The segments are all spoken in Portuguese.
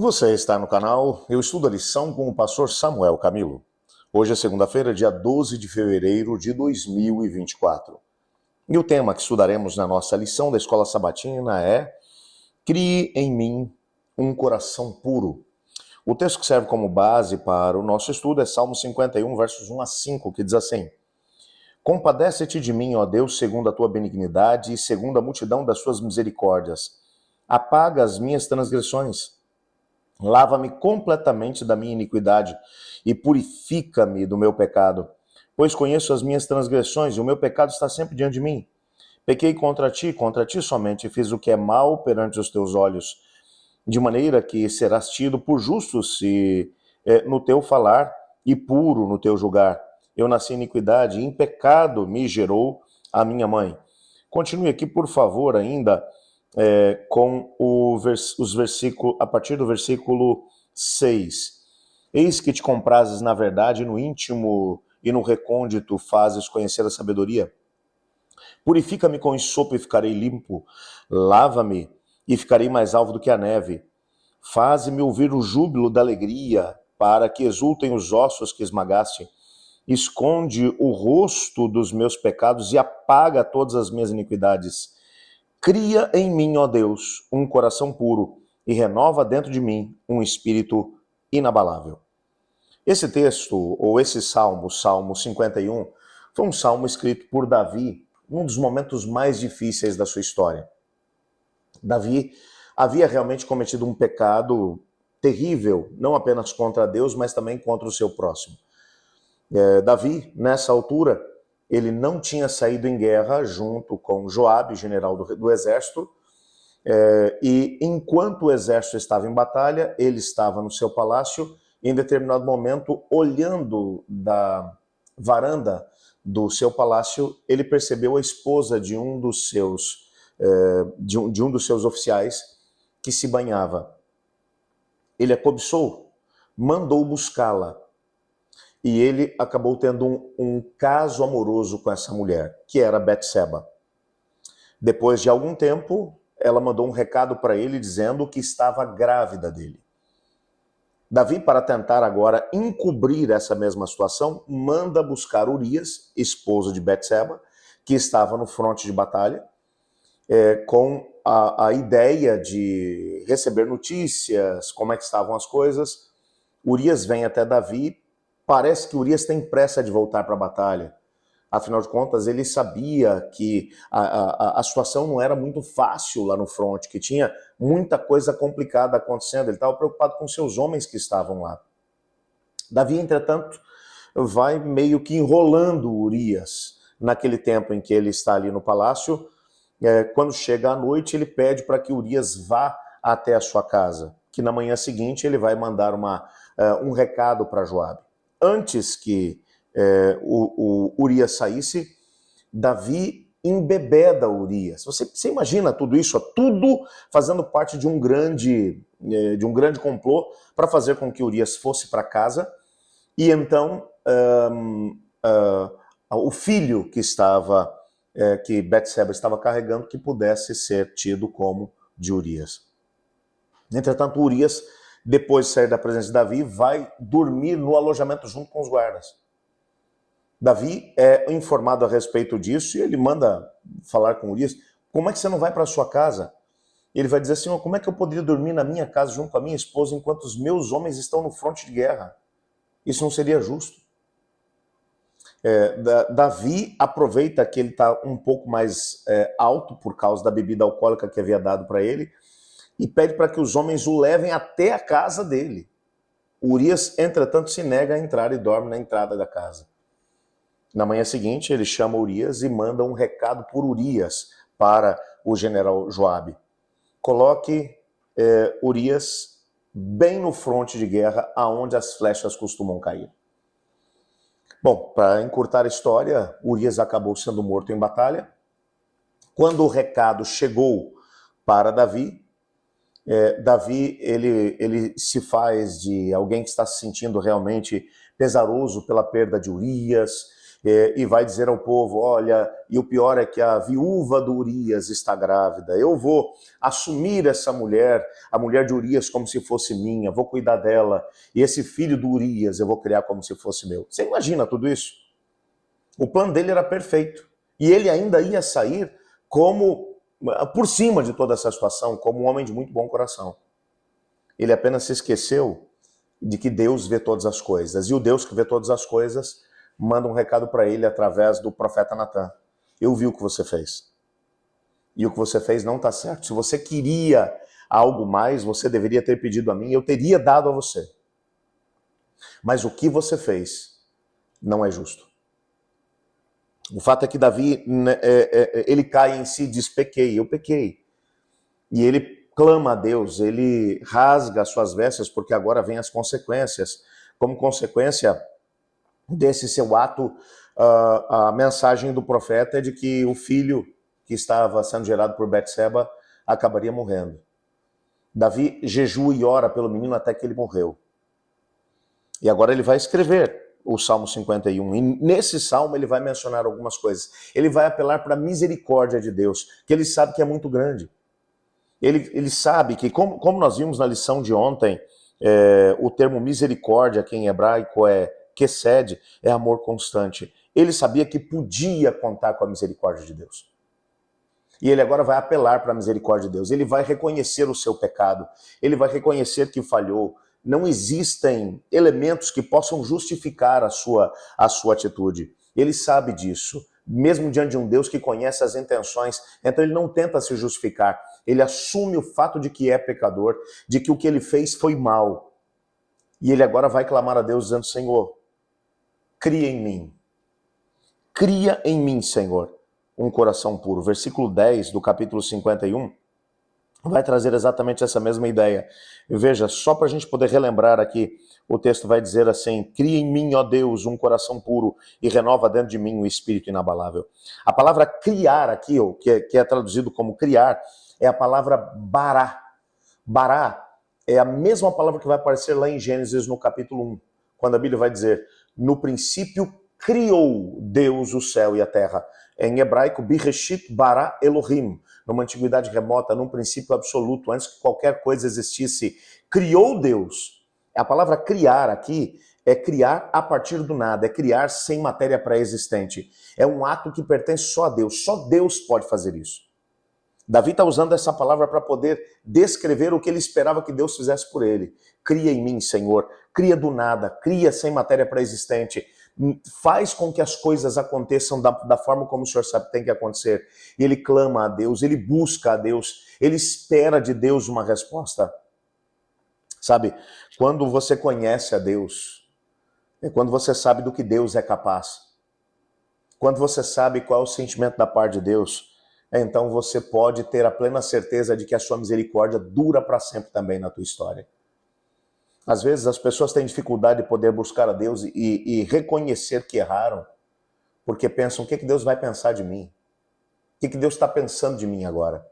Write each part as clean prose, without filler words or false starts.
Você está no canal Eu Estudo a Lição com o pastor Samuel Camilo. Hoje é segunda-feira, dia 12 de fevereiro de 2024. E o tema que estudaremos na nossa lição da Escola Sabatina é Crie em mim um coração puro. O texto que serve como base para o nosso estudo é Salmo 51, versos 1 a 5, que diz assim: Compadece-te de mim, ó Deus, segundo a tua benignidade e segundo a multidão das suas misericórdias. Apaga as minhas transgressões. Lava-me completamente da minha iniquidade e purifica-me do meu pecado, pois conheço as minhas transgressões e o meu pecado está sempre diante de mim. Pequei contra ti somente, fiz o que é mal perante os teus olhos, de maneira que serás tido por justo se no teu falar e puro no teu julgar. Eu nasci em iniquidade e em pecado me gerou a minha mãe. Continue aqui, por favor, ainda com os versículos, a partir do versículo 6. Eis que te comprases na verdade, no íntimo e no recôndito fazes conhecer a sabedoria. Purifica-me com ensopo e ficarei limpo. Lava-me e ficarei mais alvo do que a neve. Faze-me ouvir o júbilo da alegria, para que exultem os ossos que esmagaste. Esconde o rosto dos meus pecados e apaga todas as minhas iniquidades. Cria em mim, ó Deus, um coração puro e renova dentro de mim um espírito inabalável. Esse texto, ou esse salmo, Salmo 51, foi um salmo escrito por Davi num dos momentos mais difíceis da sua história. Davi havia realmente cometido um pecado terrível, não apenas contra Deus, mas também contra o seu próximo. Davi, nessa altura, ele não tinha saído em guerra junto com Joabe, general do exército, e enquanto o exército estava em batalha, ele estava no seu palácio e em determinado momento, olhando da varanda do seu palácio, ele percebeu a esposa de um dos seus, de um dos seus oficiais que se banhava. Ele a cobiçou, mandou buscá-la. E ele acabou tendo um caso amoroso com essa mulher, que era Betseba. Depois de algum tempo, ela mandou um recado para ele dizendo que estava grávida dele. Davi, para tentar agora encobrir essa mesma situação, manda buscar Urias, esposa de Betseba, que estava no fronte de batalha, com a ideia de receber notícias, como é que estavam as coisas. Urias vem até Davi. Parece que Urias tem pressa de voltar para a batalha. Afinal de contas, ele sabia que a situação não era muito fácil lá no fronte, que tinha muita coisa complicada acontecendo. Ele estava preocupado com seus homens que estavam lá. Davi, entretanto, vai meio que enrolando Urias naquele tempo em que ele está ali no palácio. Quando chega a noite, ele pede para que Urias vá até a sua casa, que na manhã seguinte ele vai mandar um recado para Joabe. Antes que o Urias saísse, Davi embebeda Urias. Você imagina tudo isso, tudo fazendo parte de um grande complô para fazer com que Urias fosse para casa e então o filho que Betseba estava carregando, que pudesse ser tido como de Urias. Entretanto, Urias, depois de sair da presença de Davi, vai dormir no alojamento junto com os guardas. Davi é informado a respeito disso e ele manda falar com Urias: como é que você não vai para a sua casa? Ele vai dizer assim: como é que eu poderia dormir na minha casa junto com a minha esposa enquanto os meus homens estão no fronte de guerra? Isso não seria justo. Davi aproveita que ele está um pouco mais alto por causa da bebida alcoólica que havia dado para ele e pede para que os homens o levem até a casa dele. Urias, entretanto, se nega a entrar e dorme na entrada da casa. Na manhã seguinte, ele chama Urias e manda um recado por Urias para o general Joabe. Coloque Urias bem no fronte de guerra, aonde as flechas costumam cair. Bom, para encurtar a história, Urias acabou sendo morto em batalha. Quando o recado chegou para Davi, Davi ele se faz de alguém que está se sentindo realmente pesaroso pela perda de Urias, e vai dizer ao povo, olha, e o pior é que a viúva do Urias está grávida, eu vou assumir essa mulher, a mulher de Urias, como se fosse minha, vou cuidar dela, e esse filho do Urias eu vou criar como se fosse meu. Você imagina tudo isso? O plano dele era perfeito, e ele ainda ia sair como, por cima de toda essa situação, como um homem de muito bom coração. Ele apenas se esqueceu de que Deus vê todas as coisas, e o Deus que vê todas as coisas manda um recado para ele através do profeta Natan. Eu vi o que você fez. E o que você fez não está certo. Se você queria algo mais, você deveria ter pedido a mim, eu teria dado a você. Mas o que você fez não é justo. O fato é que Davi, ele cai em si e diz, pequei, eu pequei. E ele clama a Deus, ele rasga as suas vestes, porque agora vem as consequências. Como consequência desse seu ato, a mensagem do profeta é de que o filho que estava sendo gerado por Betseba acabaria morrendo. Davi jejua e ora pelo menino até que ele morreu. E agora ele vai escrever o Salmo 51. E nesse salmo ele vai mencionar algumas coisas. Ele vai apelar para a misericórdia de Deus, que ele sabe que é muito grande. Ele sabe que, como nós vimos na lição de ontem, o termo misericórdia, que em hebraico é Kesed, é amor constante. Ele sabia que podia contar com a misericórdia de Deus. E ele agora vai apelar para a misericórdia de Deus. Ele vai reconhecer o seu pecado. Ele vai reconhecer que falhou. Não existem elementos que possam justificar a sua atitude. Ele sabe disso, mesmo diante de um Deus que conhece as intenções. Então ele não tenta se justificar. Ele assume o fato de que é pecador, de que o que ele fez foi mal. E ele agora vai clamar a Deus dizendo, Senhor, cria em mim, Senhor, um coração puro. Versículo 10 do capítulo 51 vai trazer exatamente essa mesma ideia. Veja, só para a gente poder relembrar aqui, o texto vai dizer assim, cria em mim, ó Deus, um coração puro e renova dentro de mim um espírito inabalável. A palavra criar aqui, que é traduzido como criar, é a palavra bará. Bará é a mesma palavra que vai aparecer lá em Gênesis no capítulo 1, quando a Bíblia vai dizer, no princípio criou Deus o céu e a terra. Em hebraico, Bereshit bara Elohim, numa antiguidade remota, num princípio absoluto, antes que qualquer coisa existisse, criou Deus. A palavra criar aqui é criar a partir do nada, é criar sem matéria pré-existente. É um ato que pertence só a Deus, só Deus pode fazer isso. Davi está usando essa palavra para poder descrever o que ele esperava que Deus fizesse por ele. Cria em mim, Senhor, cria do nada, cria sem matéria pré-existente, faz com que as coisas aconteçam da forma como o Senhor sabe que tem que acontecer. E ele clama a Deus, ele busca a Deus, ele espera de Deus uma resposta. Sabe, quando você conhece a Deus, é quando você sabe do que Deus é capaz. Quando você sabe qual é o sentimento da parte de Deus, então você pode ter a plena certeza de que a sua misericórdia dura para sempre também na tua história. Às vezes as pessoas têm dificuldade de poder buscar a Deus e reconhecer que erraram, porque pensam, o que Deus vai pensar de mim? O que Deus está pensando de mim agora?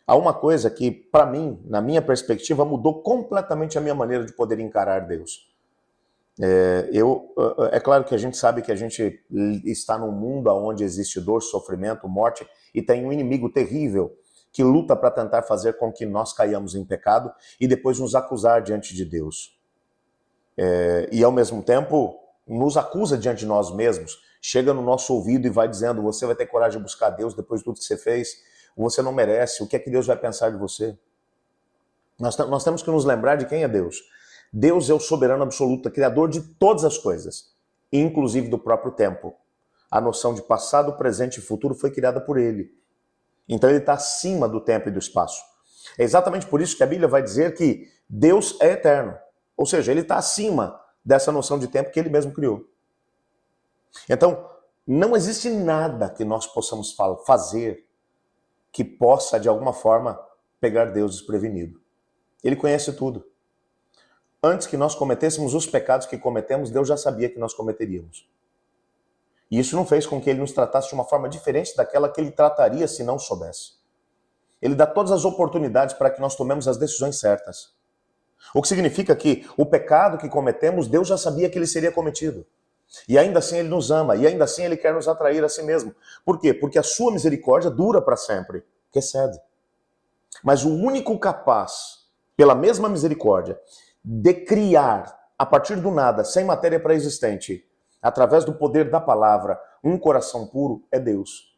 Há uma coisa que, para mim, na minha perspectiva, mudou completamente a minha maneira de poder encarar Deus. É claro que a gente sabe que a gente está num mundo onde existe dor, sofrimento, morte, e tem um inimigo terrível que luta para tentar fazer com que nós caiamos em pecado e depois nos acusar diante de Deus. E ao mesmo tempo nos acusa diante de nós mesmos, chega no nosso ouvido e vai dizendo, você vai ter coragem de buscar Deus depois de tudo que você fez, você não merece, o que é que Deus vai pensar de você? Nós temos que nos lembrar de quem é Deus. Deus é o soberano absoluto, criador de todas as coisas, inclusive do próprio tempo. A noção de passado, presente e futuro foi criada por ele. Então ele está acima do tempo e do espaço. É exatamente por isso que a Bíblia vai dizer que Deus é eterno. Ou seja, ele está acima dessa noção de tempo que ele mesmo criou. Então, não existe nada que nós possamos fazer que possa, de alguma forma, pegar Deus desprevenido. Ele conhece tudo. Antes que nós cometêssemos os pecados que cometemos, Deus já sabia que nós cometeríamos. E isso não fez com que ele nos tratasse de uma forma diferente daquela que ele trataria se não soubesse. Ele dá todas as oportunidades para que nós tomemos as decisões certas. O que significa que o pecado que cometemos, Deus já sabia que ele seria cometido. E ainda assim Ele nos ama, e ainda assim Ele quer nos atrair a si mesmo. Por quê? Porque a sua misericórdia dura para sempre, que excede. Mas o único capaz, pela mesma misericórdia, de criar a partir do nada, sem matéria pré-existente, através do poder da palavra, um coração puro, é Deus.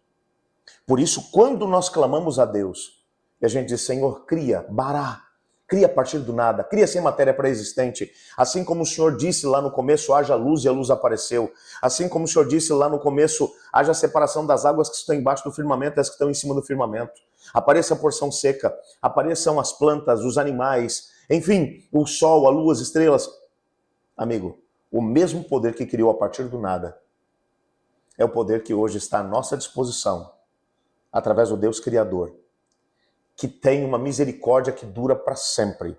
Por isso, quando nós clamamos a Deus, e a gente diz, Senhor, cria, bará, cria a partir do nada, cria sem matéria pré-existente. Assim como o Senhor disse lá no começo, haja luz e a luz apareceu. Assim como o Senhor disse lá no começo, haja separação das águas que estão embaixo do firmamento e as que estão em cima do firmamento. Apareça a porção seca, apareçam as plantas, os animais, enfim, o sol, a lua, as estrelas. Amigo, o mesmo poder que criou a partir do nada é o poder que hoje está à nossa disposição, através do Deus Criador, que tem uma misericórdia que dura para sempre.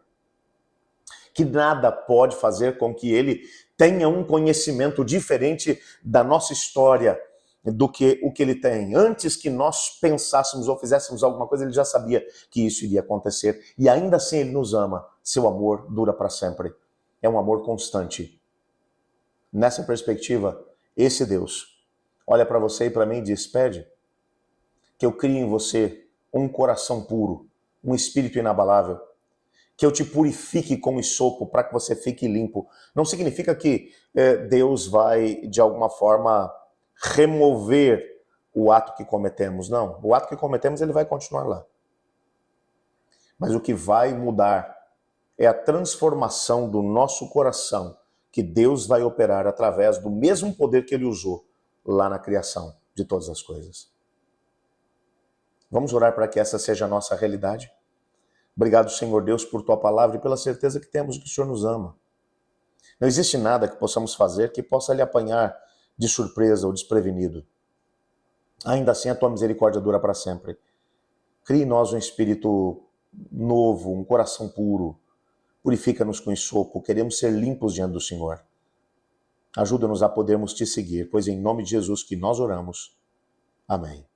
Que nada pode fazer com que ele tenha um conhecimento diferente da nossa história do que o que ele tem. Antes que nós pensássemos ou fizéssemos alguma coisa, ele já sabia que isso iria acontecer. E ainda assim ele nos ama. Seu amor dura para sempre. É um amor constante. Nessa perspectiva, esse Deus olha para você e para mim e diz, pede que eu crie em você um coração puro, um espírito inabalável, que eu te purifique com hisopo para que você fique limpo. Não significa que Deus vai, de alguma forma, remover o ato que cometemos. Não, o ato que cometemos ele vai continuar lá. Mas o que vai mudar é a transformação do nosso coração, que Deus vai operar através do mesmo poder que ele usou lá na criação de todas as coisas. Vamos orar para que essa seja a nossa realidade? Obrigado, Senhor Deus, por tua palavra e pela certeza que temos que o Senhor nos ama. Não existe nada que possamos fazer que possa lhe apanhar de surpresa ou desprevenido. Ainda assim, a tua misericórdia dura para sempre. Crie em nós um espírito novo, um coração puro. Purifica-nos com hisopo. Queremos ser limpos diante do Senhor. Ajuda-nos a podermos te seguir, pois é em nome de Jesus que nós oramos. Amém.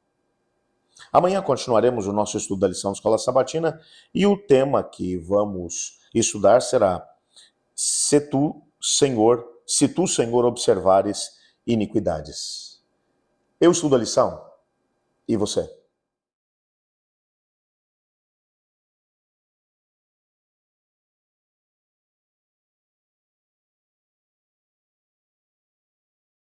Amanhã continuaremos o nosso estudo da lição Escola Sabatina e o tema que vamos estudar será se tu, Senhor, observares iniquidades. Eu estudo a lição e você?